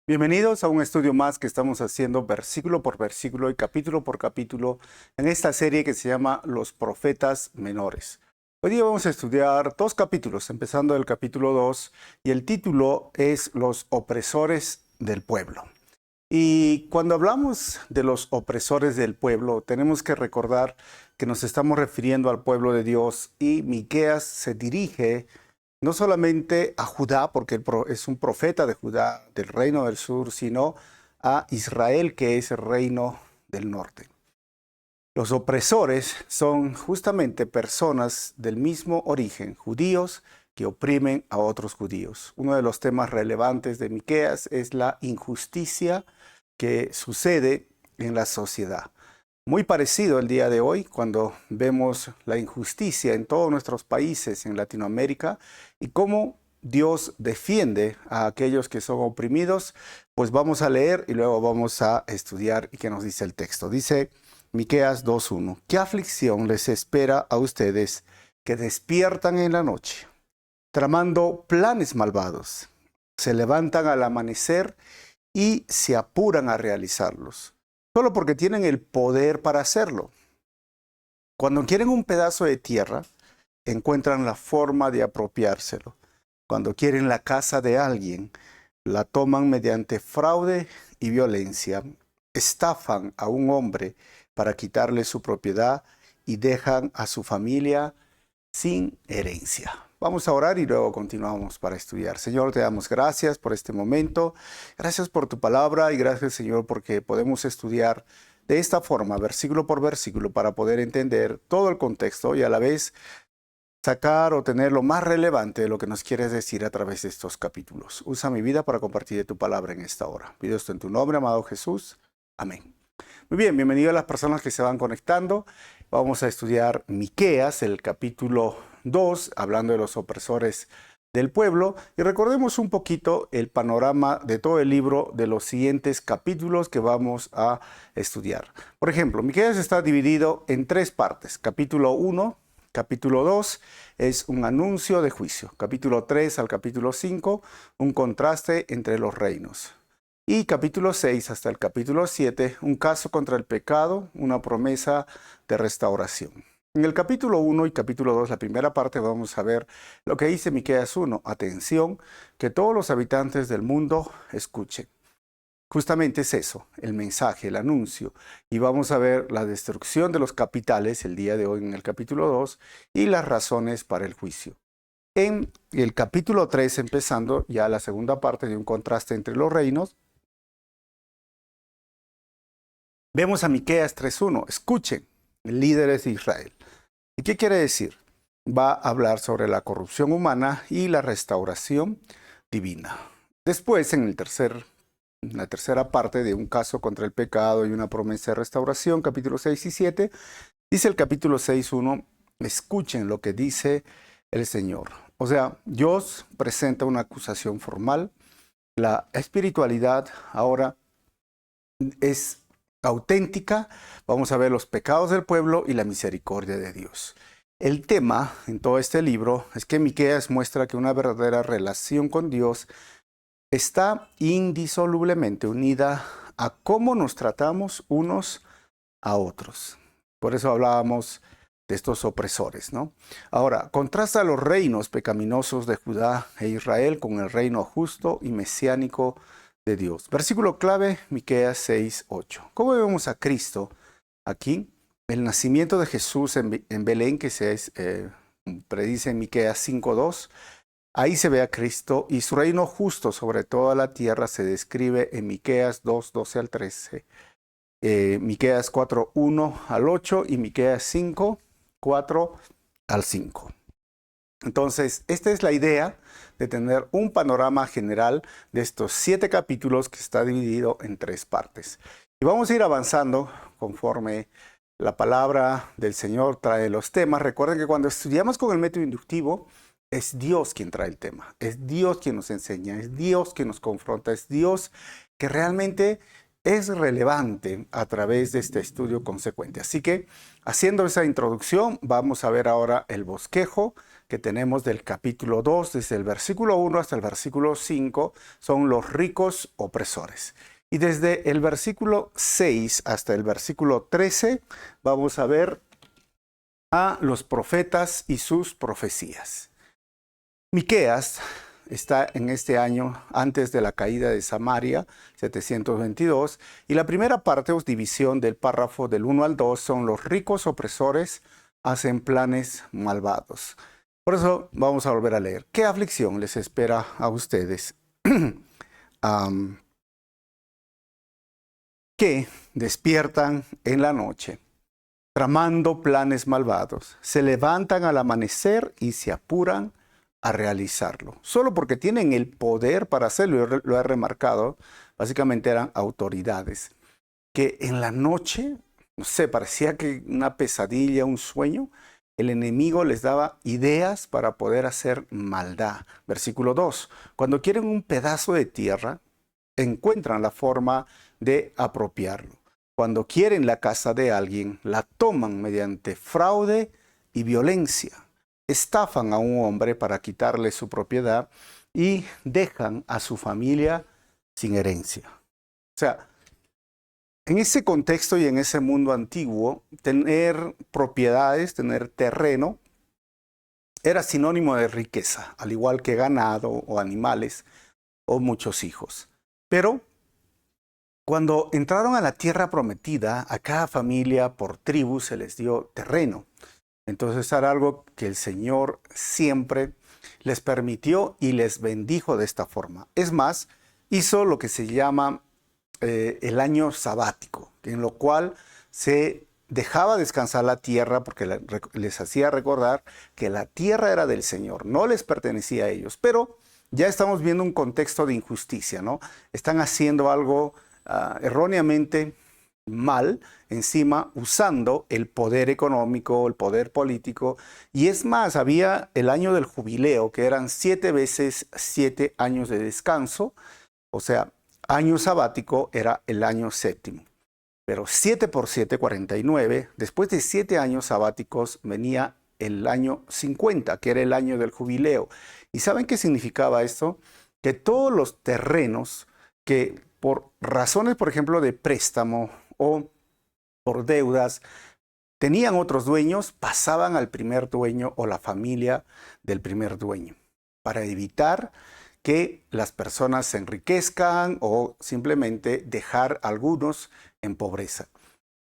Bienvenidos a un estudio más que estamos haciendo versículo por versículo y capítulo por capítulo en esta serie que se llama Los Profetas Menores. Hoy día vamos a estudiar dos capítulos, empezando el capítulo 2, y el título es Los opresores del pueblo. Y cuando hablamos de los opresores del pueblo, tenemos que recordar que nos estamos refiriendo al pueblo de Dios, y Miqueas se dirige no solamente a Judá, porque es un profeta de Judá, del reino del sur, sino a Israel, que es el reino del norte. Los opresores son justamente personas del mismo origen, judíos que oprimen a otros judíos. Uno de los temas relevantes de Miqueas es la injusticia que sucede en la sociedad. Muy parecido el día de hoy cuando vemos la injusticia en todos nuestros países en Latinoamérica y cómo Dios defiende a aquellos que son oprimidos. Pues vamos a leer y luego vamos a estudiar y qué nos dice el texto. Dice Miqueas 2:1: ¿Qué aflicción les espera a ustedes que despiertan en la noche, tramando planes malvados? Se levantan al amanecer y se apuran a realizarlos, solo porque tienen el poder para hacerlo. Cuando quieren un pedazo de tierra, encuentran la forma de apropiárselo. Cuando quieren la casa de alguien, la toman mediante fraude y violencia. Estafan a un hombre para quitarle su propiedad y dejan a su familia sin herencia. Vamos a orar y luego continuamos para estudiar. Señor, te damos gracias por este momento. Gracias por tu palabra y gracias, Señor, porque podemos estudiar de esta forma, versículo por versículo, para poder entender todo el contexto y a la vez sacar o tener lo más relevante de lo que nos quieres decir a través de estos capítulos. Usa mi vida para compartir tu palabra en esta hora. Pido esto en tu nombre, amado Jesús. Amén. Muy bien, bienvenido a las personas que se van conectando. Vamos a estudiar Miqueas, el capítulo 2, hablando de los opresores del pueblo. Y recordemos un poquito el panorama de todo el libro de los siguientes capítulos que vamos a estudiar. Por ejemplo, Miqueas está dividido en tres partes. Capítulo 1, capítulo 2 es un anuncio de juicio. Capítulo 3 al capítulo 5, un contraste entre los reinos. Y capítulo 6 hasta el capítulo 7, un caso contra el pecado, una promesa de restauración. En el capítulo 1 y capítulo 2, la primera parte, vamos a ver lo que dice Miqueas 1. Atención, que todos los habitantes del mundo escuchen. Justamente es eso, el mensaje, el anuncio. Y vamos a ver la destrucción de los capitales el día de hoy en el capítulo 2 y las razones para el juicio. En el capítulo 3, empezando ya la segunda parte de un contraste entre los reinos, vemos a Miqueas 3:1. Escuchen, líderes de Israel. ¿Y qué quiere decir? Va a hablar sobre la corrupción humana y la restauración divina. Después, en la tercera parte de un caso contra el pecado y una promesa de restauración, capítulos 6 y 7, dice el capítulo 6:1, escuchen lo que dice el Señor. O sea, Dios presenta una acusación formal. La espiritualidad ahora es auténtica. Vamos a ver los pecados del pueblo y la misericordia de Dios. El tema en todo este libro es que Miqueas muestra que una verdadera relación con Dios está indisolublemente unida a cómo nos tratamos unos a otros. Por eso hablábamos de estos opresores, ¿no? Ahora, contrasta los reinos pecaminosos de Judá e Israel con el reino justo y mesiánico de Dios. Versículo clave, Miqueas 6:8. ¿Cómo vemos a Cristo aquí? El nacimiento de Jesús en Belén, que se predice en Miqueas 5:2. Ahí se ve a Cristo y su reino justo sobre toda la tierra se describe en Miqueas 2:12 al 13. Miqueas 4:1 al 8 y Miqueas 5:4 al 5. Entonces, esta es la idea de tener un panorama general de estos 7 capítulos que está dividido en 3 partes. Y vamos a ir avanzando conforme la palabra del Señor trae los temas. Recuerden que cuando estudiamos con el método inductivo, es Dios quien trae el tema, es Dios quien nos enseña, es Dios quien nos confronta, es Dios que realmente es relevante a través de este estudio consecuente. Así que, haciendo esa introducción, vamos a ver ahora el bosquejo que tenemos del capítulo 2, desde el versículo 1 hasta el versículo 5, son los ricos opresores. Y desde el versículo 6 hasta el versículo 13 vamos a ver a los profetas y sus profecías. Miqueas está en este año antes de la caída de Samaria, 722, y la primera parte o división del párrafo del 1 al 2 son los ricos opresores hacen planes malvados. Por eso vamos a volver a leer. ¿Qué aflicción les espera a ustedes? Que despiertan en la noche, tramando planes malvados, se levantan al amanecer y se apuran a realizarlo, solo porque tienen el poder para hacerlo. Lo he remarcado, básicamente eran autoridades, que en la noche, no sé, parecía que una pesadilla, un sueño, el enemigo les daba ideas para poder hacer maldad. Versículo 2, cuando quieren un pedazo de tierra, encuentran la forma de apropiarlo. Cuando quieren la casa de alguien, la toman mediante fraude y violencia. Estafan a un hombre para quitarle su propiedad y dejan a su familia sin herencia. O sea, en ese contexto y en ese mundo antiguo, tener propiedades, tener terreno, era sinónimo de riqueza, al igual que ganado o animales o muchos hijos. Pero cuando entraron a la tierra prometida, a cada familia por tribu se les dio terreno. Entonces era algo que el Señor siempre les permitió y les bendijo de esta forma. Es más, hizo lo que se llama el año sabático, en lo cual se dejaba descansar la tierra porque les hacía recordar que la tierra era del Señor, no les pertenecía a ellos. Pero ya estamos viendo un contexto de injusticia, ¿no? Están haciendo algo erróneamente mal, encima usando el poder económico, el poder político. Y es más, había el año del jubileo, que eran 7 veces 7 años de descanso, o sea, año sabático era el año séptimo. Pero 7 por 7, 49, después de 7 años sabáticos venía el año 50, que era el año del jubileo. ¿Y saben qué significaba esto? Que todos los terrenos que por razones, por ejemplo, de préstamo o por deudas, tenían otros dueños, pasaban al primer dueño o la familia del primer dueño, para evitar que las personas se enriquezcan o simplemente dejar a algunos en pobreza.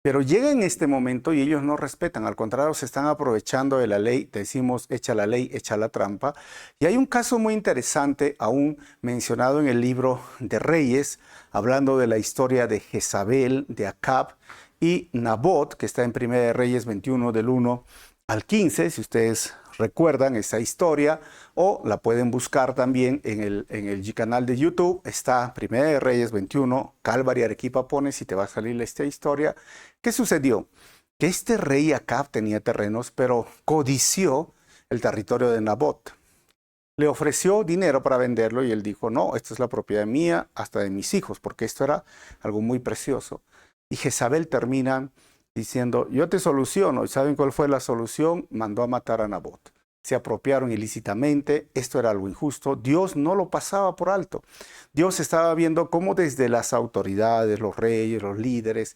Pero llega en este momento y ellos no respetan, al contrario, se están aprovechando de la ley. Decimos, echa la ley, echa la trampa. Y hay un caso muy interesante, aún mencionado en el libro de Reyes, hablando de la historia de Jezabel, de Acab y Nabot, que está en 1 de Reyes 21, del 1 al 15, si ustedes recuerdan esa historia, o la pueden buscar también en el canal de YouTube. Está 1 de Reyes 21, Calvary, Arequipa pones y te va a salir esta historia. ¿Qué sucedió? Que este rey Acab tenía terrenos, pero codició el territorio de Nabot. Le ofreció dinero para venderlo y él dijo, no, esta es la propiedad mía, hasta de mis hijos, porque esto era algo muy precioso. Y Jezabel termina diciendo, yo te soluciono. ¿Y saben cuál fue la solución? Mandó a matar a Nabot. Se apropiaron ilícitamente, esto era algo injusto. Dios no lo pasaba por alto. Dios estaba viendo cómo desde las autoridades, los reyes, los líderes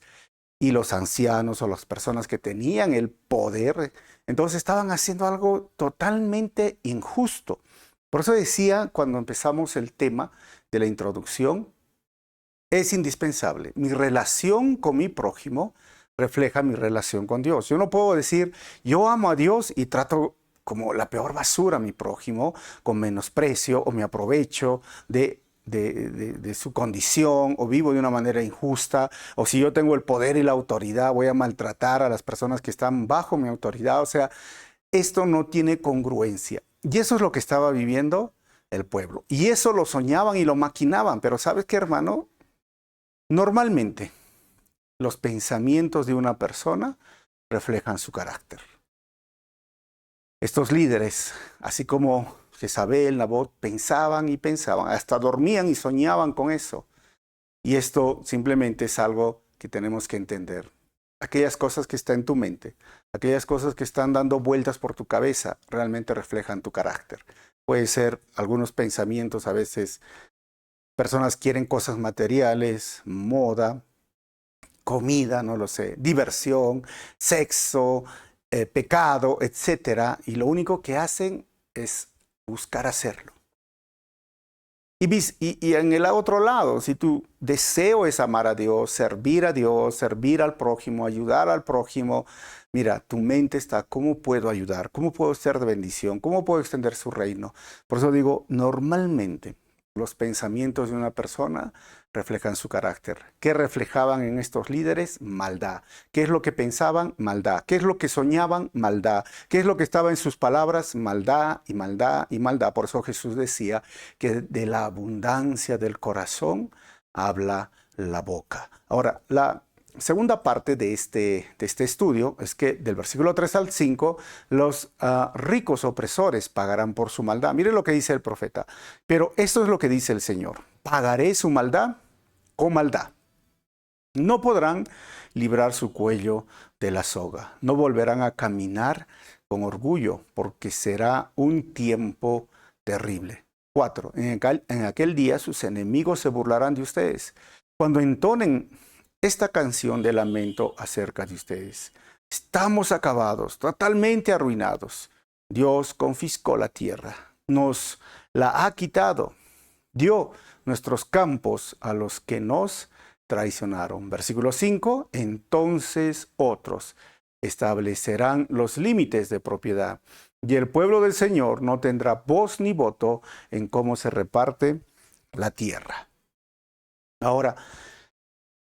y los ancianos o las personas que tenían el poder, entonces estaban haciendo algo totalmente injusto. Por eso decía cuando empezamos el tema de la introducción, es indispensable. Mi relación con mi prójimo refleja mi relación con Dios. Yo no puedo decir, yo amo a Dios y trato como la peor basura a mi prójimo, con menosprecio, o me aprovecho de su condición, o vivo de una manera injusta, o si yo tengo el poder y la autoridad, voy a maltratar a las personas que están bajo mi autoridad. O sea, esto no tiene congruencia. Y eso es lo que estaba viviendo el pueblo. Y eso lo soñaban y lo maquinaban. Pero ¿sabes qué, hermano? Normalmente, los pensamientos de una persona reflejan su carácter. Estos líderes, así como Jezabel, Nabot, pensaban y pensaban, hasta dormían y soñaban con eso. Y esto simplemente es algo que tenemos que entender. aquellas cosas que están en tu mente, aquellas cosas que están dando vueltas por tu cabeza, realmente reflejan tu carácter. Puede ser algunos pensamientos, a veces personas quieren cosas materiales, moda, comida, no lo sé, diversión, sexo, pecado, etcétera, y lo único que hacen es buscar hacerlo. Y en el otro lado, si tu deseo es amar a Dios, servir al prójimo, ayudar al prójimo, mira, tu mente está, ¿cómo puedo ayudar? ¿Cómo puedo ser de bendición? ¿Cómo puedo extender su reino? Por eso digo, normalmente los pensamientos de una persona reflejan su carácter. ¿Qué reflejaban en estos líderes? Maldad. ¿Qué es lo que pensaban? Maldad. ¿Qué es lo que soñaban? Maldad. ¿Qué es lo que estaba en sus palabras? Maldad y maldad y maldad. Por eso Jesús decía que de la abundancia del corazón habla la boca. Ahora, la segunda parte de este estudio es que del versículo 3 al 5, los ricos opresores pagarán por su maldad. Mire lo que dice el profeta. Pero esto es lo que dice el Señor. Pagaré su maldad con maldad. No podrán librar su cuello de la soga. No volverán a caminar con orgullo, porque será un tiempo terrible. 4. En aquel día sus enemigos se burlarán de ustedes cuando entonen esta canción de lamento acerca de ustedes. Estamos acabados, totalmente arruinados. Dios confiscó la tierra, nos la ha quitado, dio nuestros campos a los que nos traicionaron. Versículo 5, entonces otros establecerán los límites de propiedad, y el pueblo del Señor no tendrá voz ni voto en cómo se reparte la tierra. Ahora,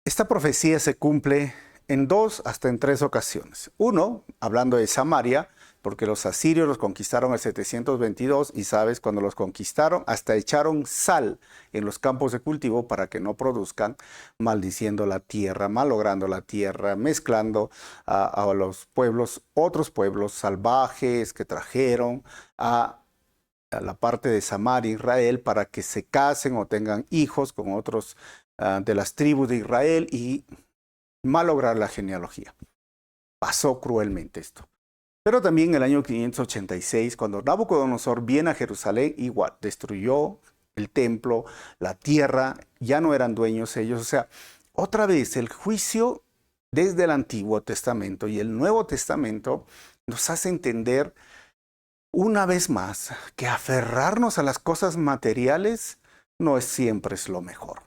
esta profecía se cumple en 2 hasta en 3 ocasiones. Uno, hablando de Samaria, porque los asirios los conquistaron en 722 y sabes, cuando los conquistaron, hasta echaron sal en los campos de cultivo para que no produzcan, maldiciendo la tierra, malogrando la tierra, mezclando a los pueblos, otros pueblos salvajes que trajeron a la parte de Samaria, Israel, para que se casen o tengan hijos con otros de las tribus de Israel y malograr la genealogía. Pasó cruelmente esto. Pero también en el año 586, cuando Nabucodonosor viene a Jerusalén, igual, destruyó el templo, la tierra, ya no eran dueños ellos. O sea, otra vez el juicio desde el Antiguo Testamento y el Nuevo Testamento nos hace entender una vez más que aferrarnos a las cosas materiales no es siempre lo mejor.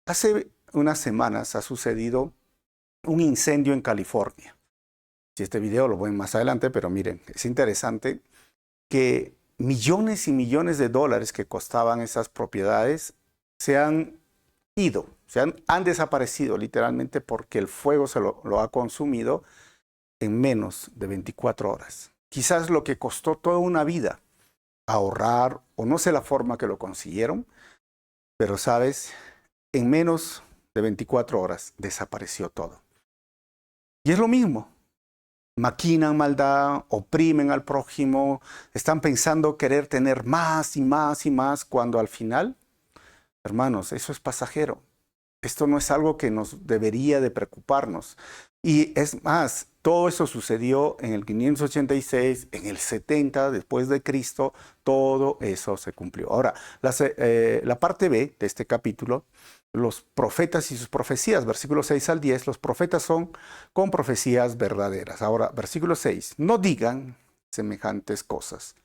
Hace unas semanas ha sucedido un incendio en California. Si este video lo ven más adelante, pero miren, es interesante que millones y millones de dólares que costaban esas propiedades se han ido, han desaparecido literalmente porque el fuego se lo ha consumido en menos de 24 horas. Quizás lo que costó toda una vida ahorrar, o no sé la forma que lo consiguieron, pero sabes, en menos de 24 horas desapareció todo. Y es lo mismo. Maquinan maldad, oprimen al prójimo, están pensando querer tener más y más y más, cuando al final, hermanos, eso es pasajero. Esto no es algo que nos debería de preocuparnos. Y es más, todo eso sucedió en el 586, en el 70 después de Cristo, todo eso se cumplió. Ahora, la parte B de este capítulo, los profetas y sus profecías, versículos 6 al 10, los profetas son con profecías verdaderas. Ahora, versículo 6, no digan semejantes cosas,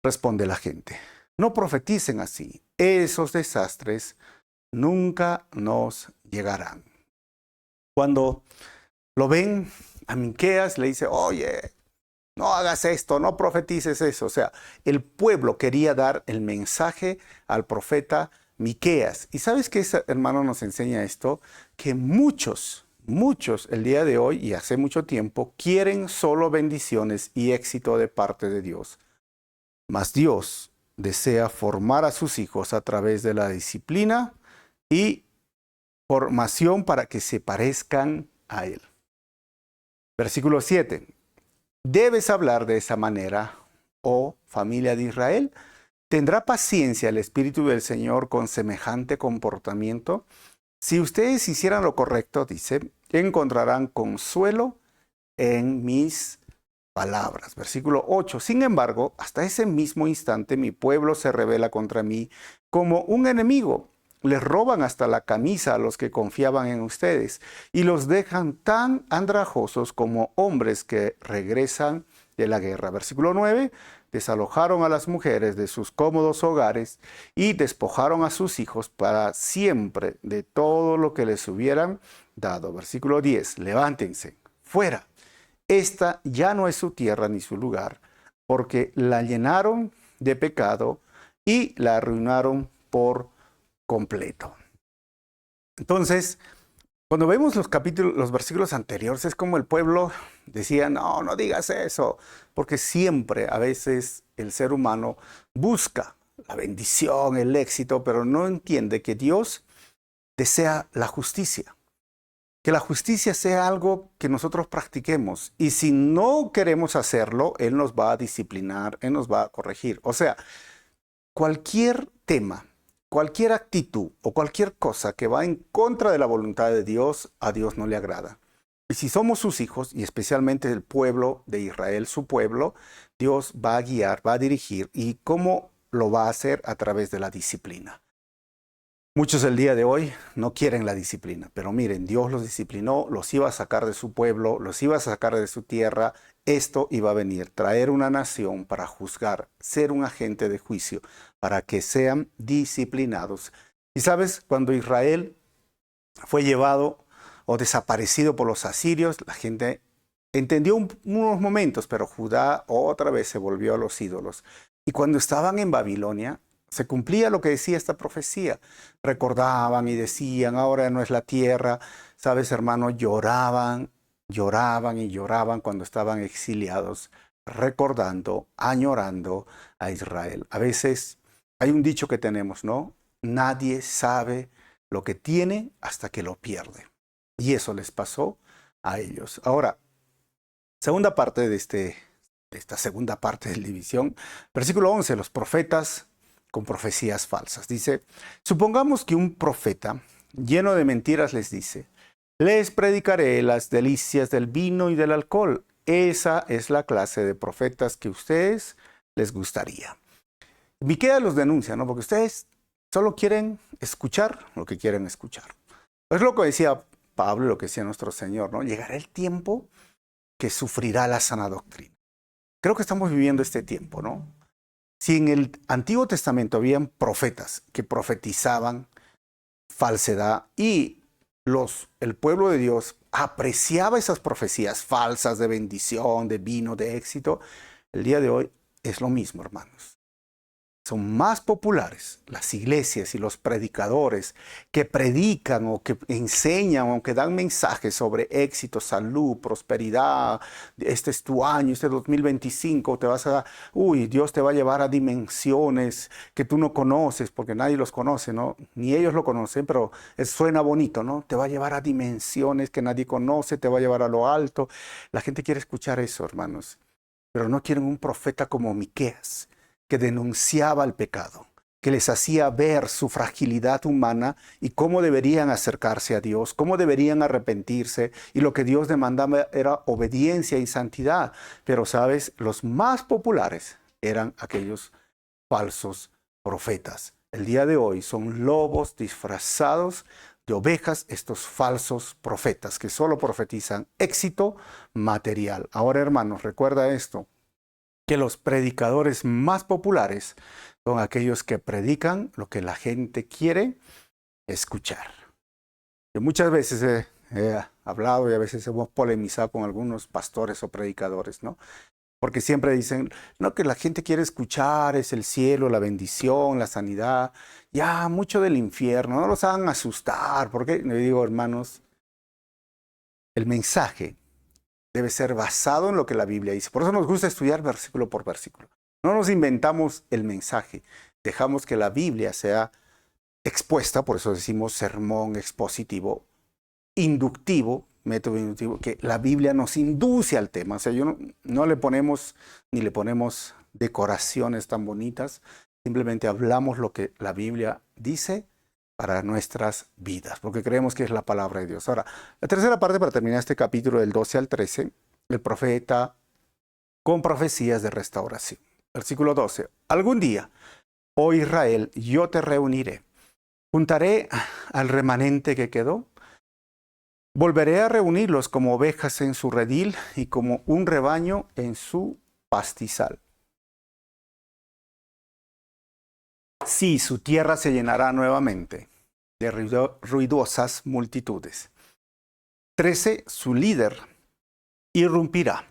responde la gente. No profeticen así, esos desastres nunca nos llegarán. Cuando lo ven, a Miqueas le dice, oye, no hagas esto, no profetices eso. O sea, el pueblo quería dar el mensaje al profeta Miqueas. ¿Y sabes qué, hermano, nos enseña esto? Que muchos el día de hoy y hace mucho tiempo quieren solo bendiciones y éxito de parte de Dios. Mas Dios desea formar a sus hijos a través de la disciplina y formación para que se parezcan a Él. Versículo 7. Debes hablar de esa manera, oh familia de Israel. ¿Tendrá paciencia el Espíritu del Señor con semejante comportamiento? Si ustedes hicieran lo correcto, dice, encontrarán consuelo en mis palabras. Versículo 8. Sin embargo, hasta ese mismo instante mi pueblo se rebela contra mí como un enemigo. Les roban hasta la camisa a los que confiaban en ustedes y los dejan tan andrajosos como hombres que regresan de la guerra. Versículo 9. Desalojaron a las mujeres de sus cómodos hogares y despojaron a sus hijos para siempre de todo lo que les hubieran dado. Versículo 10. Levántense, fuera. Esta ya no es su tierra ni su lugar, porque la llenaron de pecado y la arruinaron por completo. Entonces, cuando vemos los versículos anteriores, es como el pueblo decía, no, no digas eso, porque siempre, a veces, el ser humano busca la bendición, el éxito, pero no entiende que Dios desea la justicia. Que la justicia sea algo que nosotros practiquemos. Y si no queremos hacerlo, Él nos va a disciplinar, Él nos va a corregir. O sea, cualquier tema, cualquier actitud o cualquier cosa que va en contra de la voluntad de Dios, a Dios no le agrada. Y si somos sus hijos, y especialmente el pueblo de Israel, su pueblo, Dios va a guiar, va a dirigir. ¿Y cómo lo va a hacer? A través de la disciplina. Muchos el día de hoy no quieren la disciplina, pero miren, Dios los disciplinó, los iba a sacar de su pueblo, los iba a sacar de su tierra. Esto iba a venir, traer una nación para juzgar, ser un agente de juicio, para que sean disciplinados. Y sabes, cuando Israel fue llevado o desaparecido por los asirios, la gente entendió unos momentos, pero Judá otra vez se volvió a los ídolos. Y cuando estaban en Babilonia, se cumplía lo que decía esta profecía. Recordaban y decían, ahora no es la tierra. Sabes, hermano, lloraban y lloraban cuando estaban exiliados, recordando, añorando a Israel. A veces hay un dicho que tenemos, ¿no? Nadie sabe lo que tiene hasta que lo pierde. Y eso les pasó a ellos. Ahora, segunda parte de esta segunda parte de la división, versículo 11, los profetas con profecías falsas. Dice, supongamos que un profeta lleno de mentiras les dice, les predicaré las delicias del vino y del alcohol. Esa es la clase de profetas que a ustedes les gustaría. Miqueas los denuncia, ¿no? Porque ustedes solo quieren escuchar lo que quieren escuchar. Es lo que decía Pablo y lo que decía nuestro Señor, ¿no? Llegará el tiempo que sufrirá la sana doctrina. Creo que estamos viviendo este tiempo, ¿no? Si en el Antiguo Testamento habían profetas que profetizaban falsedad y el pueblo de Dios apreciaba esas profecías falsas de bendición, de vino, de éxito, el día de hoy es lo mismo, hermanos. Son más populares las iglesias y los predicadores que predican o que enseñan o que dan mensajes sobre éxito, salud, prosperidad. Este es tu año, este 2025, Dios te va a llevar a dimensiones que tú no conoces porque nadie los conoce, ¿no? Ni ellos lo conocen, pero suena bonito, ¿no? Te va a llevar a dimensiones que nadie conoce, te va a llevar a lo alto. La gente quiere escuchar eso, hermanos, pero no quieren un profeta como Miqueas, que denunciaba el pecado, que les hacía ver su fragilidad humana y cómo deberían acercarse a Dios, cómo deberían arrepentirse, y lo que Dios demandaba era obediencia y santidad. Pero, ¿sabes? Los más populares eran aquellos falsos profetas. El día de hoy son lobos disfrazados de ovejas, estos falsos profetas que solo profetizan éxito material. Ahora, hermanos, recuerda esto, que los predicadores más populares son aquellos que predican lo que la gente quiere escuchar. Yo muchas veces he hablado y a veces hemos polemizado con algunos pastores o predicadores, ¿no? Porque siempre dicen, no, que la gente quiere escuchar es el cielo, la bendición, la sanidad, ya mucho del infierno, no los hagan asustar, porque le digo, hermanos, el mensaje debe ser basado en lo que la Biblia dice. Por eso nos gusta estudiar versículo por versículo. No nos inventamos el mensaje. Dejamos que la Biblia sea expuesta, por eso decimos sermón expositivo, inductivo, método inductivo, que la Biblia nos induce al tema. O sea, no le ponemos ni le ponemos decoraciones tan bonitas. Simplemente hablamos lo que la Biblia dice para nuestras vidas, porque creemos que es la palabra de Dios. Ahora, la tercera parte para terminar este capítulo del 12 al 13, el profeta con profecías de restauración. Versículo 12. Algún día, oh Israel, yo te reuniré. Juntaré al remanente que quedó. Volveré a reunirlos como ovejas en su redil y como un rebaño en su pastizal. Sí, su tierra se llenará nuevamente de ruidosas multitudes. 13. Su líder irrumpirá,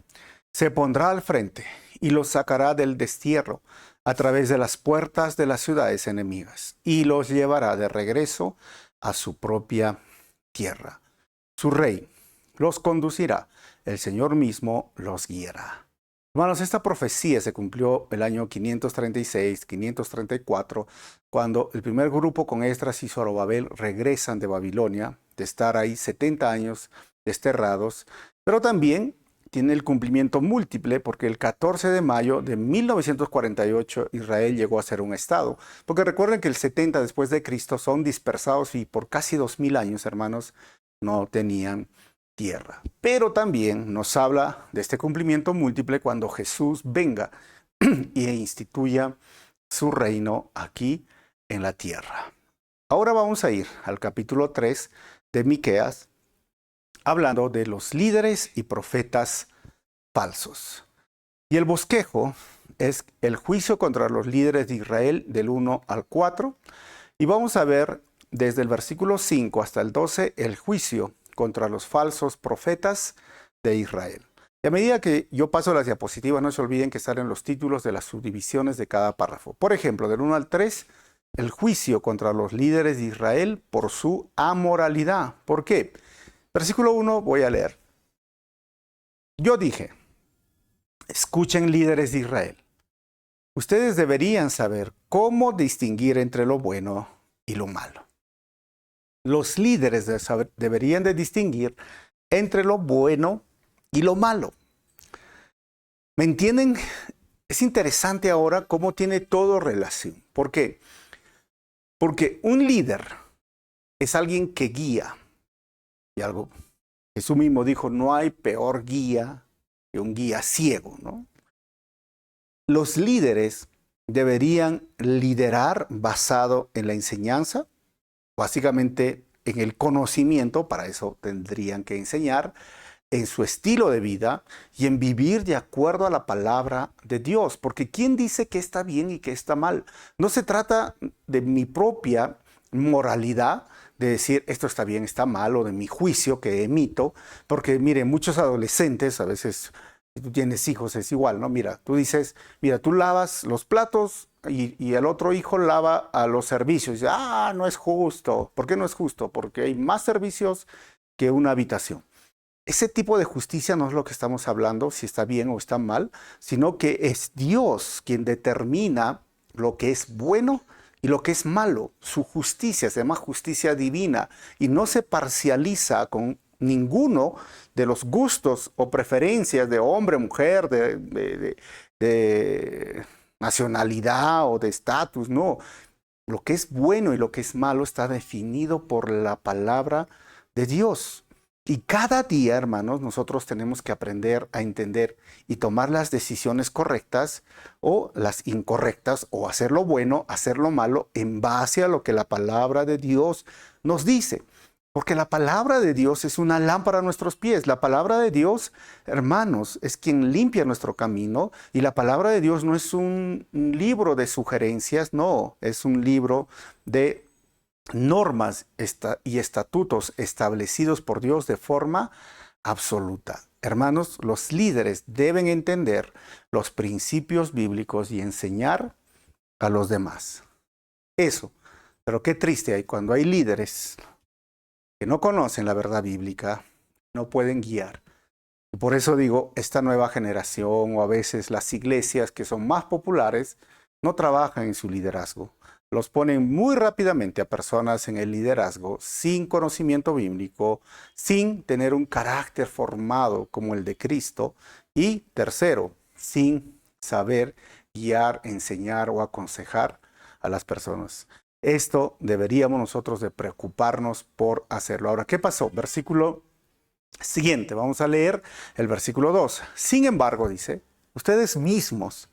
se pondrá al frente y los sacará del destierro a través de las puertas de las ciudades enemigas y los llevará de regreso a su propia tierra. Su rey los conducirá, el Señor mismo los guiará. Hermanos, esta profecía se cumplió el año 536, 534, cuando el primer grupo con Esdras y Zorobabel regresan de Babilonia, de estar ahí 70 años desterrados, pero también tiene el cumplimiento múltiple porque el 14 de mayo de 1948 Israel llegó a ser un estado. Porque recuerden que el 70 después de Cristo son dispersados y por casi 2000 años, hermanos, no tenían tierra. Pero también nos habla de este cumplimiento múltiple cuando Jesús venga e instituya su reino aquí en la tierra. Ahora vamos a ir al capítulo 3 de Miqueas, hablando de los líderes y profetas falsos. Y el bosquejo es el juicio contra los líderes de Israel del 1 al 4. Y vamos a ver desde el versículo 5 hasta el 12 el juicio contra los falsos profetas de Israel. Y a medida que yo paso las diapositivas, no se olviden que salen los títulos de las subdivisiones de cada párrafo. Por ejemplo, del 1 al 3, el juicio contra los líderes de Israel por su amoralidad. ¿Por qué? Versículo 1 voy a leer. Yo dije, escuchen líderes de Israel. Ustedes deberían saber cómo distinguir entre lo bueno y lo malo. Los líderes deberían de distinguir entre lo bueno y lo malo. ¿Me entienden? Es interesante ahora cómo tiene todo relación. ¿Por qué? Porque un líder es alguien que guía. Y algo, Jesús mismo dijo, no hay peor guía que un guía ciego, ¿no? Los líderes deberían liderar basado en la enseñanza, básicamente en el conocimiento, para eso tendrían que enseñar, en su estilo de vida y en vivir de acuerdo a la palabra de Dios. Porque ¿quién dice que está bien y que está mal? No se trata de mi propia moralidad, de decir esto está bien, está mal, o de mi juicio que emito, porque mire, muchos adolescentes, a veces si tú tienes hijos es igual, ¿no? Mira, tú dices, mira, tú lavas los platos y el otro hijo lava a los servicios. Y dice, no es justo. ¿Por qué no es justo? Porque hay más servicios que una habitación. Ese tipo de justicia no es lo que estamos hablando, si está bien o está mal, sino que es Dios quien determina lo que es bueno y lo que es malo. Su justicia se llama justicia divina y no se parcializa con ninguno de los gustos o preferencias de hombre, mujer, de nacionalidad o de estatus, no. Lo que es bueno y lo que es malo está definido por la palabra de Dios. Y cada día, hermanos, nosotros tenemos que aprender a entender y tomar las decisiones correctas o las incorrectas, o hacer lo bueno, hacer lo malo, en base a lo que la palabra de Dios nos dice. Porque la palabra de Dios es una lámpara a nuestros pies. La palabra de Dios, hermanos, es quien limpia nuestro camino. Y la palabra de Dios no es un libro de sugerencias, no, es un libro de normas y estatutos establecidos por Dios de forma absoluta. Hermanos, los líderes deben entender los principios bíblicos y enseñar a los demás. Eso. Pero qué triste hay cuando hay líderes que no conocen la verdad bíblica, no pueden guiar. Y por eso digo, esta nueva generación o a veces las iglesias que son más populares no trabajan en su liderazgo. Los ponen muy rápidamente a personas en el liderazgo sin conocimiento bíblico, sin tener un carácter formado como el de Cristo. Y tercero, sin saber guiar, enseñar o aconsejar a las personas. Esto deberíamos nosotros de preocuparnos por hacerlo. Ahora, ¿qué pasó? Versículo siguiente, vamos a leer el versículo 2. Sin embargo, dice, ustedes mismos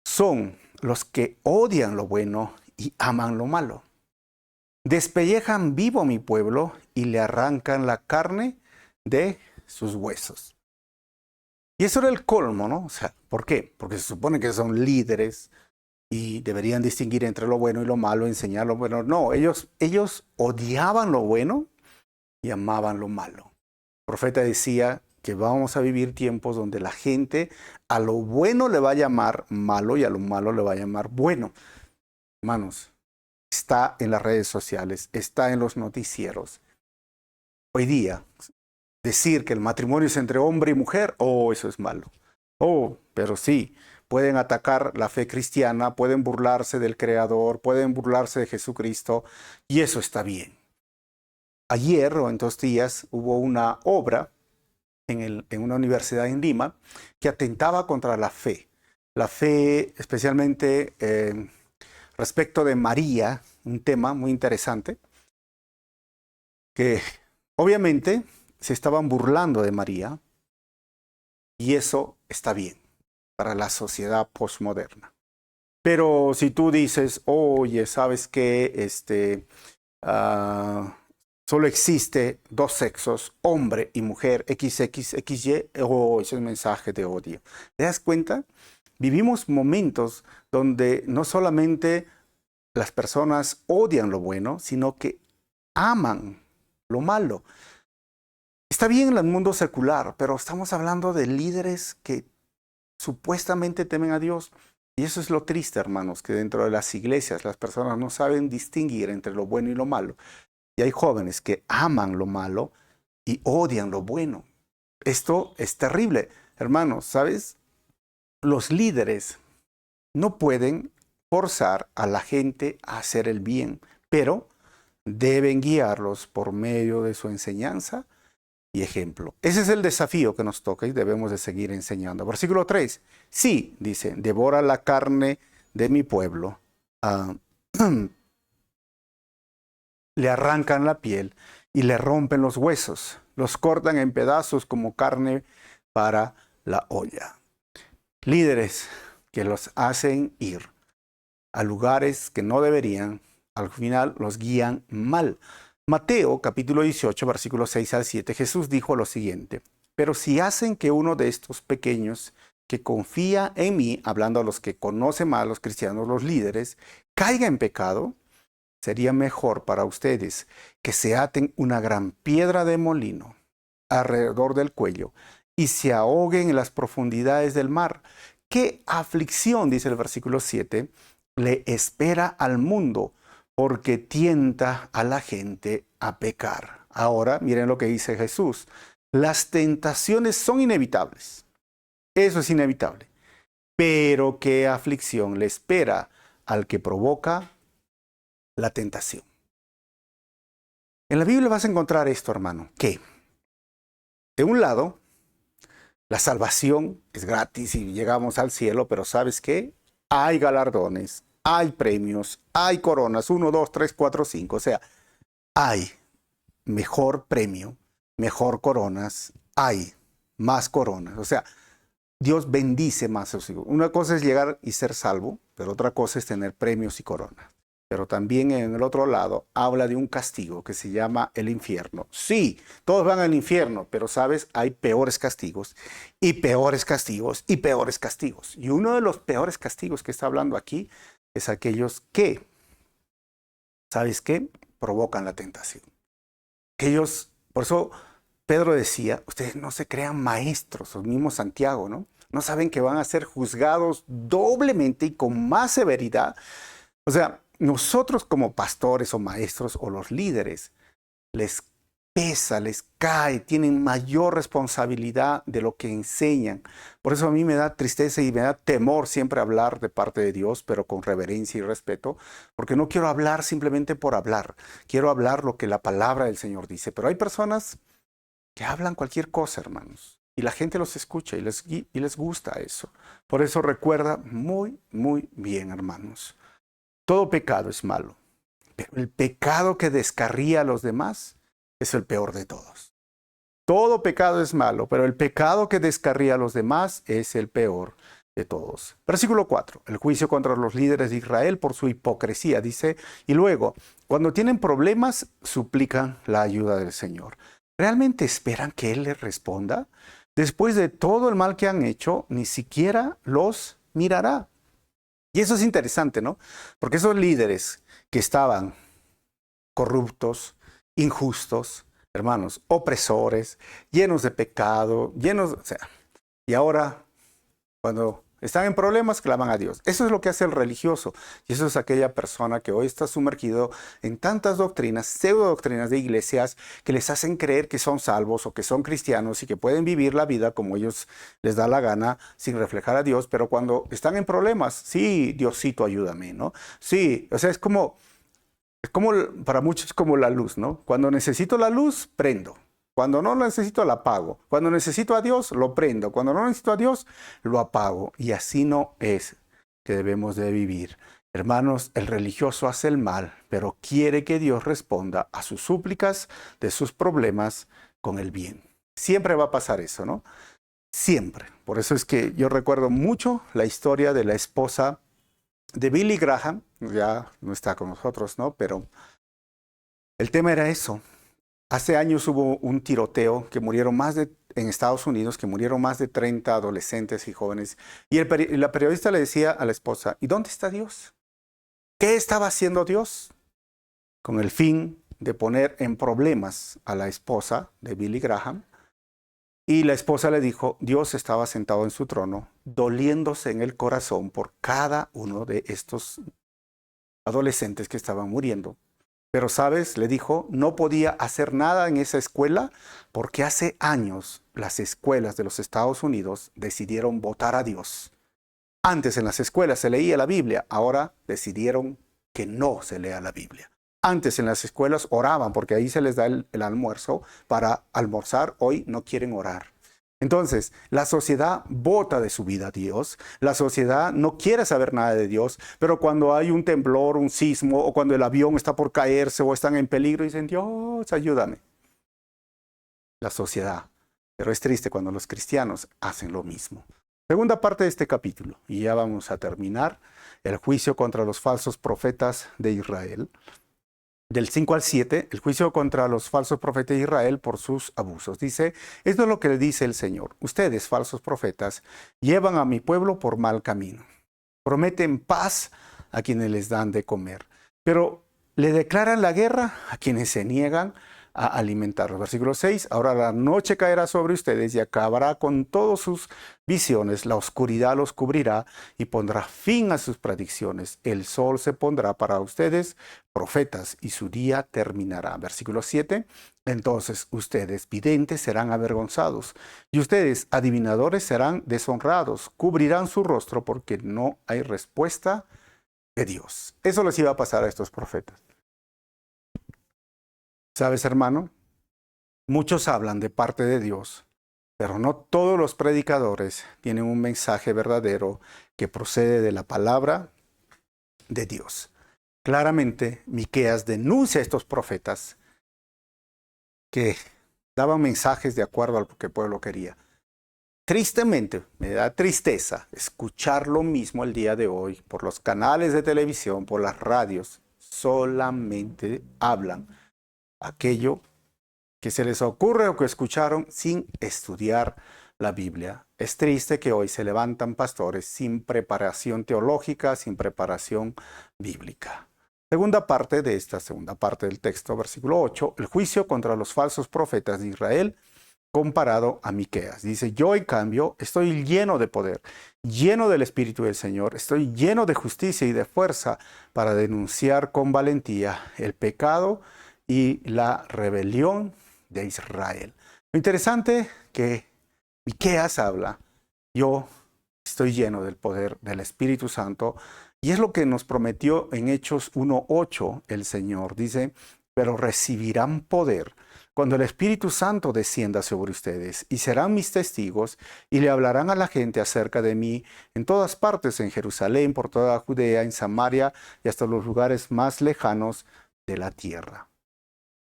son los que odian lo bueno y aman lo malo. Despellejan vivo a mi pueblo y le arrancan la carne de sus huesos. Y eso era el colmo, ¿no? O sea, ¿por qué? Porque se supone que son líderes y deberían distinguir entre lo bueno y lo malo, enseñar lo bueno. No, ellos odiaban lo bueno y amaban lo malo. El profeta decía que vamos a vivir tiempos donde la gente a lo bueno le va a llamar malo y a lo malo le va a llamar bueno. Hermanos, está en las redes sociales, está en los noticieros. Hoy día, decir que el matrimonio es entre hombre y mujer, eso es malo. Pero sí, pueden atacar la fe cristiana, pueden burlarse del Creador, pueden burlarse de Jesucristo, y eso está bien. Ayer o en 2 días hubo una obra en una universidad en Lima que atentaba contra la fe. La fe especialmente respecto de María, un tema muy interesante, que obviamente se estaban burlando de María, y eso está bien para la sociedad postmoderna. Pero si tú dices, oye, ¿sabes qué? Solo existe 2 sexos, hombre y mujer, XX, XY, ese es un mensaje de odio. ¿Te das cuenta? Vivimos momentos donde no solamente las personas odian lo bueno, sino que aman lo malo. Está bien en el mundo secular, pero estamos hablando de líderes que supuestamente temen a Dios. Y eso es lo triste, hermanos, que dentro de las iglesias las personas no saben distinguir entre lo bueno y lo malo. Y hay jóvenes que aman lo malo y odian lo bueno. Esto es terrible. Hermanos, ¿sabes? Los líderes no pueden forzar a la gente a hacer el bien, pero deben guiarlos por medio de su enseñanza y ejemplo. Ese es el desafío que nos toca y debemos de seguir enseñando. Versículo 3. Sí, dice, devora la carne de mi pueblo. Le arrancan la piel y le rompen los huesos. Los cortan en pedazos como carne para la olla. Líderes que los hacen ir a lugares que no deberían, al final los guían mal. Mateo capítulo 18, versículos 6 al 7, Jesús dijo lo siguiente: pero si hacen que uno de estos pequeños que confía en mí, hablando a los que conocen más, los cristianos, los líderes, caiga en pecado, sería mejor para ustedes que se aten una gran piedra de molino alrededor del cuello y se ahoguen en las profundidades del mar. ¿Qué aflicción, dice el versículo 7, le espera al mundo porque tienta a la gente a pecar? Ahora, miren lo que dice Jesús. Las tentaciones son inevitables. Eso es inevitable. Pero ¿qué aflicción le espera al que provoca la tentación? En la Biblia vas a encontrar esto, hermano, que de un lado, la salvación es gratis y llegamos al cielo, pero ¿sabes qué? Hay galardones, hay premios, hay coronas, 1, 2, 3, 4, 5. O sea, hay mejor premio, mejor coronas, hay más coronas. O sea, Dios bendice más a sus hijos. Una cosa es llegar y ser salvo, pero otra cosa es tener premios y coronas. Pero también en el otro lado habla de un castigo que se llama el infierno. Sí, todos van al infierno, pero sabes, hay peores castigos y peores castigos y peores castigos. Y uno de los peores castigos que está hablando aquí es aquellos que, ¿sabes qué? Provocan la tentación. Aquellos, por eso Pedro decía, ustedes no se crean maestros, el mismo Santiago, ¿no? No saben que van a ser juzgados doblemente y con más severidad. O sea, nosotros como pastores o maestros o los líderes, les pesa, les cae, tienen mayor responsabilidad de lo que enseñan. Por eso a mí me da tristeza y me da temor siempre hablar de parte de Dios, pero con reverencia y respeto, porque no quiero hablar simplemente por hablar. Quiero hablar lo que la palabra del Señor dice. Pero hay personas que hablan cualquier cosa, hermanos, y la gente los escucha y les gusta eso. Por eso recuerda muy, muy bien, hermanos. Todo pecado es malo, Pero el pecado que descarría a los demás es el peor de todos. Todo pecado es malo, pero el pecado que descarría a los demás es el peor de todos. Versículo 4. El juicio contra los líderes de Israel por su hipocresía, dice, y luego, cuando tienen problemas, suplican la ayuda del Señor. ¿Realmente esperan que Él les responda? Después de todo el mal que han hecho, ni siquiera los mirará. Y eso es interesante, ¿no? Porque esos líderes que estaban corruptos, injustos, hermanos, opresores, llenos de pecado, y ahora, cuando están en problemas, claman a Dios. Eso es lo que hace el religioso. Y eso es aquella persona que hoy está sumergido en tantas doctrinas, pseudo doctrinas de iglesias que les hacen creer que son salvos o que son cristianos y que pueden vivir la vida como ellos les da la gana sin reflejar a Dios. Pero cuando están en problemas, sí, Diosito, ayúdame, ¿no? Sí, o sea, es como para muchos como la luz, ¿no? Cuando necesito la luz, prendo. Cuando no lo necesito, la apago. Cuando necesito a Dios, lo prendo. Cuando no necesito a Dios, lo apago. Y así no es que debemos de vivir. Hermanos, el religioso hace el mal, pero quiere que Dios responda a sus súplicas de sus problemas con el bien. Siempre va a pasar eso, ¿no? Siempre. Por eso es que yo recuerdo mucho la historia de la esposa de Billy Graham. Ya no está con nosotros, ¿no? Pero el tema era eso. Hace años hubo un tiroteo en Estados Unidos, que murieron más de 30 adolescentes y jóvenes. Y la periodista le decía a la esposa, ¿y dónde está Dios? ¿Qué estaba haciendo Dios? Con el fin de poner en problemas a la esposa de Billy Graham. Y la esposa le dijo, Dios estaba sentado en su trono, doliéndose en el corazón por cada uno de estos adolescentes que estaban muriendo. Pero, ¿sabes? Le dijo, no podía hacer nada en esa escuela porque hace años las escuelas de los Estados Unidos decidieron votar a Dios. Antes en las escuelas se leía la Biblia, ahora decidieron que no se lea la Biblia. Antes en las escuelas oraban porque ahí se les da el almuerzo para almorzar, hoy no quieren orar. Entonces, la sociedad vota de su vida a Dios, la sociedad no quiere saber nada de Dios, pero cuando hay un temblor, un sismo, o cuando el avión está por caerse o están en peligro, dicen, Dios, ayúdame. La sociedad. Pero es triste cuando los cristianos hacen lo mismo. Segunda parte de este capítulo, y ya vamos a terminar, el juicio contra los falsos profetas de Israel. Del 5 al 7, el juicio contra los falsos profetas de Israel por sus abusos. Dice, esto es lo que le dice el Señor. Ustedes, falsos profetas, llevan a mi pueblo por mal camino. Prometen paz a quienes les dan de comer, pero le declaran la guerra a quienes se niegan a alimentarlos. Versículo 6, ahora la noche caerá sobre ustedes y acabará con todas sus visiones, la oscuridad los cubrirá y pondrá fin a sus predicciones. El sol se pondrá para ustedes, profetas, y su día terminará. Versículo 7, entonces ustedes, videntes, serán avergonzados, y ustedes, adivinadores, serán deshonrados, cubrirán su rostro porque no hay respuesta de Dios. Eso les iba a pasar a estos profetas. ¿Sabes, hermano? Muchos hablan de parte de Dios, pero no todos los predicadores tienen un mensaje verdadero que procede de la palabra de Dios. Claramente, Miqueas denuncia a estos profetas que daban mensajes de acuerdo a lo que el pueblo quería. Tristemente, me da tristeza escuchar lo mismo el día de hoy por los canales de televisión, por las radios. Solamente hablan aquello que se les ocurre o que escucharon sin estudiar la Biblia. Es triste que hoy se levantan pastores sin preparación teológica, sin preparación bíblica. Segunda parte de esta segunda parte del texto, versículo 8, el juicio contra los falsos profetas de Israel comparado a Miqueas. Dice, yo en cambio estoy lleno de poder, lleno del Espíritu del Señor, estoy lleno de justicia y de fuerza para denunciar con valentía el pecado y la rebelión de Israel. Lo interesante que Miqueas habla, yo estoy lleno del poder del Espíritu Santo, y es lo que nos prometió en Hechos 1:8 el Señor. Dice, pero recibirán poder cuando el Espíritu Santo descienda sobre ustedes, y serán mis testigos, y le hablarán a la gente acerca de mí en todas partes, en Jerusalén, por toda Judea, en Samaria, y hasta los lugares más lejanos de la tierra.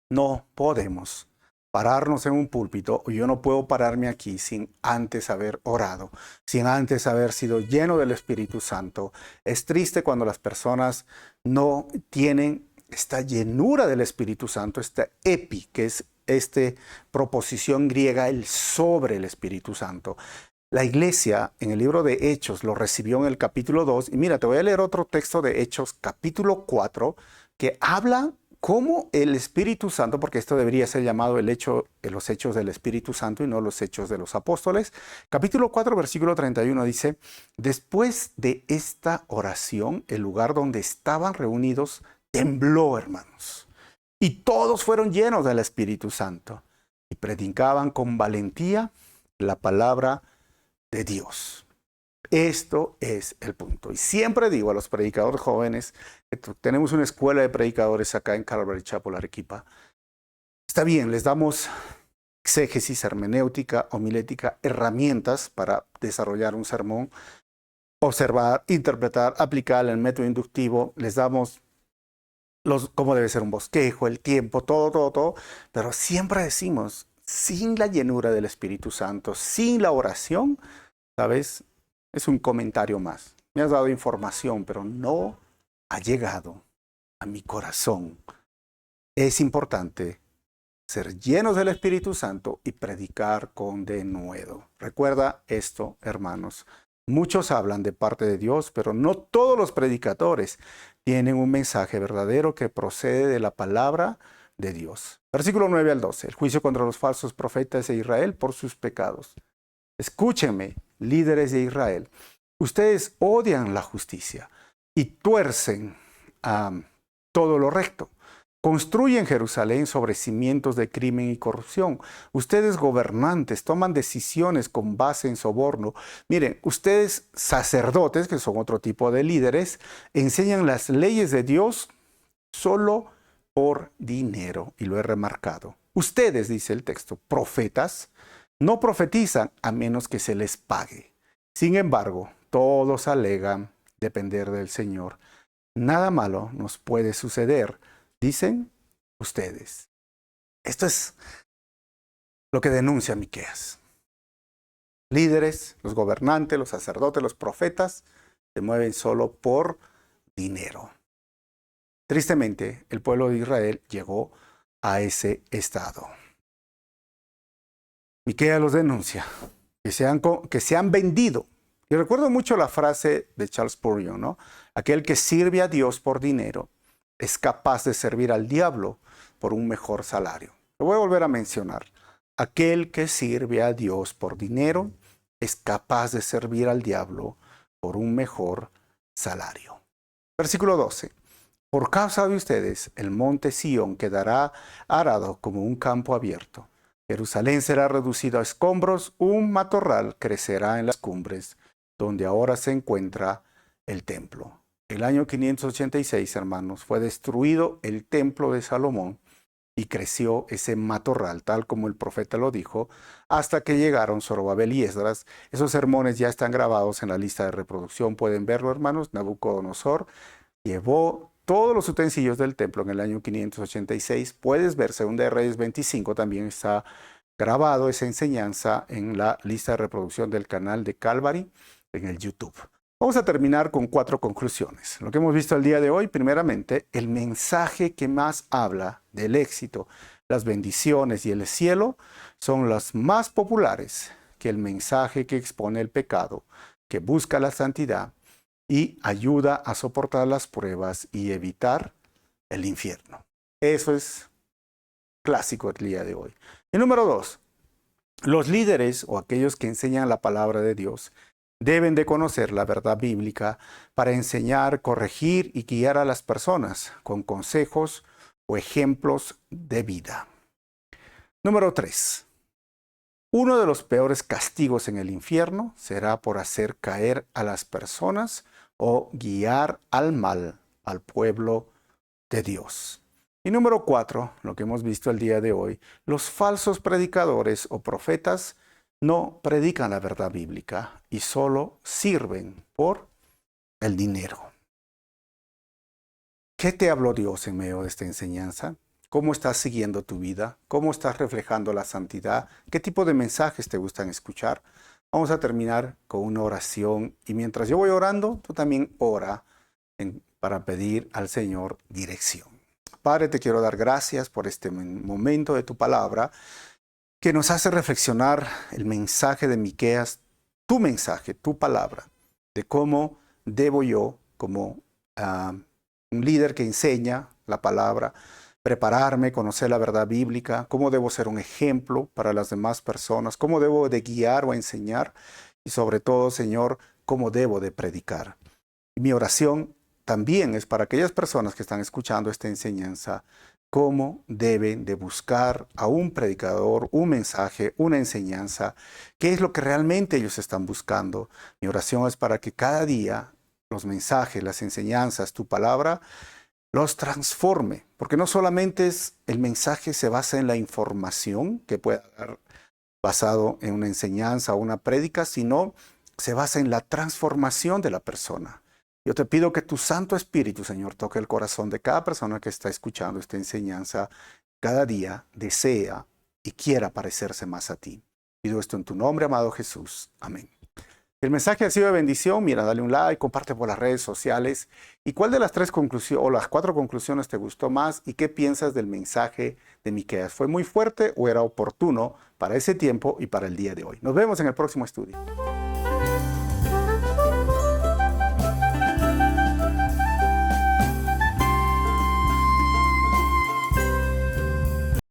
No podemos pararnos en un púlpito, o yo no puedo pararme aquí sin antes haber orado, sin antes haber sido lleno del Espíritu Santo. Es triste cuando las personas no tienen esta llenura del Espíritu Santo, esta epi, que es esta proposición griega, el sobre el Espíritu Santo. La iglesia en el libro de Hechos lo recibió en el capítulo 2. Y mira, te voy a leer otro texto de Hechos, capítulo 4, que habla cómo el Espíritu Santo, porque esto debería ser llamado los hechos del Espíritu Santo y no los hechos de los apóstoles. Capítulo 4, versículo 31 dice, después de esta oración, el lugar donde estaban reunidos tembló, hermanos. Y todos fueron llenos del Espíritu Santo y predicaban con valentía la palabra de Dios. Esto es el punto. Y siempre digo a los predicadores jóvenes, tenemos una escuela de predicadores acá en Calvary Chapel, Arequipa. Está bien, les damos exégesis, hermenéutica, homilética, herramientas para desarrollar un sermón, observar, interpretar, aplicar el método inductivo. Les damos cómo debe ser un bosquejo, el tiempo, todo. Pero siempre decimos, sin la llenura del Espíritu Santo, sin la oración, ¿sabes? Es un comentario más. Me has dado información, pero no ha llegado a mi corazón. Es importante ser llenos del Espíritu Santo y predicar con denuedo. Recuerda esto, hermanos. Muchos hablan de parte de Dios, pero no todos los predicadores tienen un mensaje verdadero que procede de la palabra de Dios. Versículo 9 al 12. El juicio contra los falsos profetas de Israel por sus pecados. Escúchenme, líderes de Israel. Ustedes odian la justicia y tuercen todo lo recto. Construyen Jerusalén sobre cimientos de crimen y corrupción. Ustedes gobernantes toman decisiones con base en soborno. Miren, ustedes sacerdotes, que son otro tipo de líderes, enseñan las leyes de Dios solo por dinero. Y lo he remarcado. Ustedes, dice el texto, profetas, no profetizan a menos que se les pague. Sin embargo, todos alegan depender del Señor. Nada malo nos puede suceder, dicen ustedes. Esto es lo que denuncia Miqueas. Líderes, los gobernantes, los sacerdotes, los profetas se mueven solo por dinero. Tristemente, el pueblo de Israel llegó a ese estado. Miqueas los denuncia, que se han vendido. Y recuerdo mucho la frase de Charles Spurgeon, ¿no? Aquel que sirve a Dios por dinero es capaz de servir al diablo por un mejor salario. Lo voy a volver a mencionar. Aquel que sirve a Dios por dinero es capaz de servir al diablo por un mejor salario. Versículo 12. Por causa de ustedes, el monte Sión quedará arado como un campo abierto. Jerusalén será reducido a escombros, un matorral crecerá en las cumbres, donde ahora se encuentra el templo. El año 586, hermanos, fue destruido el templo de Salomón y creció ese matorral, tal como el profeta lo dijo, hasta que llegaron Zorobabel y Esdras. Esos sermones ya están grabados en la lista de reproducción, pueden verlo, hermanos. Nabucodonosor llevó todos los utensilios del templo en el año 586. Puedes ver, Segunda de Reyes 25, también está grabado esa enseñanza en la lista de reproducción del canal de Calvary en el YouTube. Vamos a terminar con 4 conclusiones. Lo que hemos visto el día de hoy, primeramente, el mensaje que más habla del éxito, las bendiciones y el cielo son los más populares que el mensaje que expone el pecado, que busca la santidad y ayuda a soportar las pruebas y evitar el infierno. Eso es clásico el día de hoy. Y número 2, los líderes o aquellos que enseñan la palabra de Dios deben de conocer la verdad bíblica para enseñar, corregir y guiar a las personas con consejos o ejemplos de vida. Número 3. Uno de los peores castigos en el infierno será por hacer caer a las personas o guiar al mal al pueblo de Dios. Y número 4, lo que hemos visto el día de hoy, los falsos predicadores o profetas no predican la verdad bíblica y solo sirven por el dinero. ¿Qué te habló Dios en medio de esta enseñanza? ¿Cómo estás siguiendo tu vida? ¿Cómo estás reflejando la santidad? ¿Qué tipo de mensajes te gustan escuchar? Vamos a terminar con una oración y mientras yo voy orando, tú también ora para pedir al Señor dirección. Padre, te quiero dar gracias por este momento de tu palabra que nos hace reflexionar el mensaje de Miqueas, tu mensaje, tu palabra, de cómo debo yo, como un líder que enseña la palabra, prepararme, conocer la verdad bíblica, cómo debo ser un ejemplo para las demás personas, cómo debo de guiar o enseñar y sobre todo, Señor, cómo debo de predicar. Y mi oración también es para aquellas personas que están escuchando esta enseñanza, cómo deben de buscar a un predicador, un mensaje, una enseñanza, qué es lo que realmente ellos están buscando. Mi oración es para que cada día los mensajes, las enseñanzas, tu palabra, los transforme, porque no solamente es el mensaje se basa en la información que pueda dar basado en una enseñanza o una prédica, sino se basa en la transformación de la persona. Yo te pido que tu Santo Espíritu, Señor, toque el corazón de cada persona que está escuchando esta enseñanza, cada día desea y quiera parecerse más a ti. Pido esto en tu nombre, amado Jesús. Amén. El mensaje ha sido de bendición. Mira, dale un like, comparte por las redes sociales. ¿Y cuál de las tres conclusiones o las cuatro conclusiones te gustó más? ¿Y qué piensas del mensaje de Miqueas? ¿Fue muy fuerte o era oportuno para ese tiempo y para el día de hoy? Nos vemos en el próximo estudio.